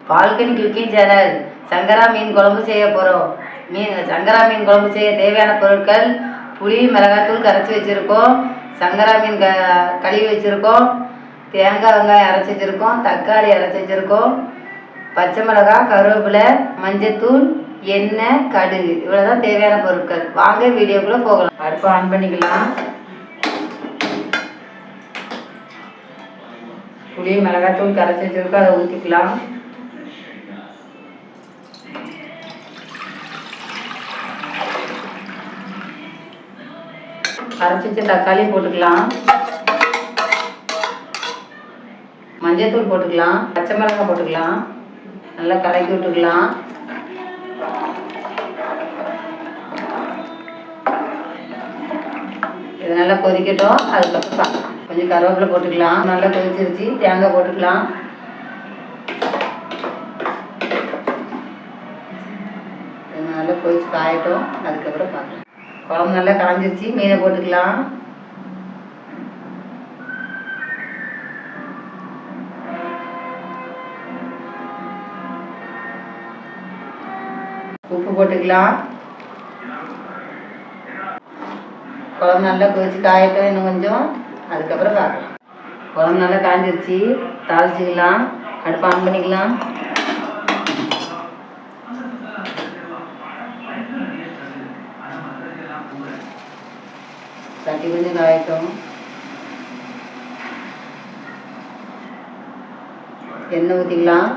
Balcony cooking channel. சங்கரா மீன் குழம்பு செய்ய போகிறோம். சங்கரா மீன் குழம்பு செய்ய தேவையான பொருட்கள்: புளி, மிளகாத்தூள் கரைச்சி வச்சுருக்கோம், சங்கரா மீன் கழுவி வச்சுருக்கோம், தேங்காய் வெங்காயம் அரைச்சி வச்சுருக்கோம், தக்காளி அரைச்சி வச்சுருக்கோம், பச்சை மிளகாய், கருவேப்பிலை, மஞ்சத்தூள், எண்ணெய், கடுகு. இவ்வளோதான் தேவையான பொருட்கள். வாங்க வீடியோக்குள்ளே போகலாம். அடுப்பு ஆன் பண்ணிக்கலாம். புளி, மிளகாத்தூள் கரைச்சி வச்சுருக்கோம், அதை ஊற்றிக்கலாம். அரைச்சி வச்ச தக்காளி போட்டுக்கலாம், மஞ்சத்தூள் போட்டுக்கலாம், பச்சை மிளகாய் போட்டுக்கலாம், நல்லா கலக்கி விட்டுக்கலாம். இது நல்லா கொதிக்கட்டும். அதுக்கப்புறம் கொஞ்சம் கருவேப்பிலை போட்டுக்கலாம். நல்லா கொதிச்சிருச்சு. தேங்காய் போட்டுக்கலாம். இது நல்லா கொதிச்சு காயட்டும். அதுக்கப்புறம் பார்க்கலாம். குழம்பு நல்லா கரைஞ்சிருச்சு. மீனை போட்டுக்கலாம். உப்பு போட்டுக்கலாம். குழம்பு நல்லா கொதிச்சு காயட்டும் இன்னும் கொஞ்சம். அதுக்கப்புறம் பார்க்கலாம். குழம்பு நல்லா காய்ஞ்சிருச்சு. தாளிச்சிக்கலாம். அடுப்பு ஆன் பண்ணிக்கலாம். சட்டி கொஞ்சம் காயட்டும். எண்ணெய் ஊற்றிக்கலாம்.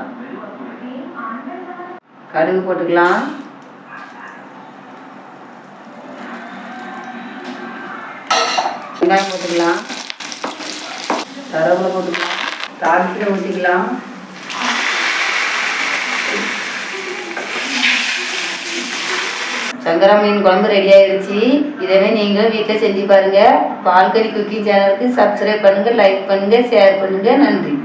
கடுகு போட்டுக்கலாம். வெங்காயம் போட்டுக்கலாம். கருவேப்பிலை போட்டுக்கலாம். தாளிச்சில் ஊற்றிக்கலாம். சங்கரா மீன் குழம்பு ரெடி ஆயிடுச்சு. இதவே நீங்களும் வீட்டில் செஞ்சு பாருங்கள். பால்கனி குக்கிங் சேனலுக்கு சப்ஸ்கிரைப் பண்ணுங்கள், லைக் பண்ணுங்கள், ஷேர் பண்ணுங்கள். நன்றி.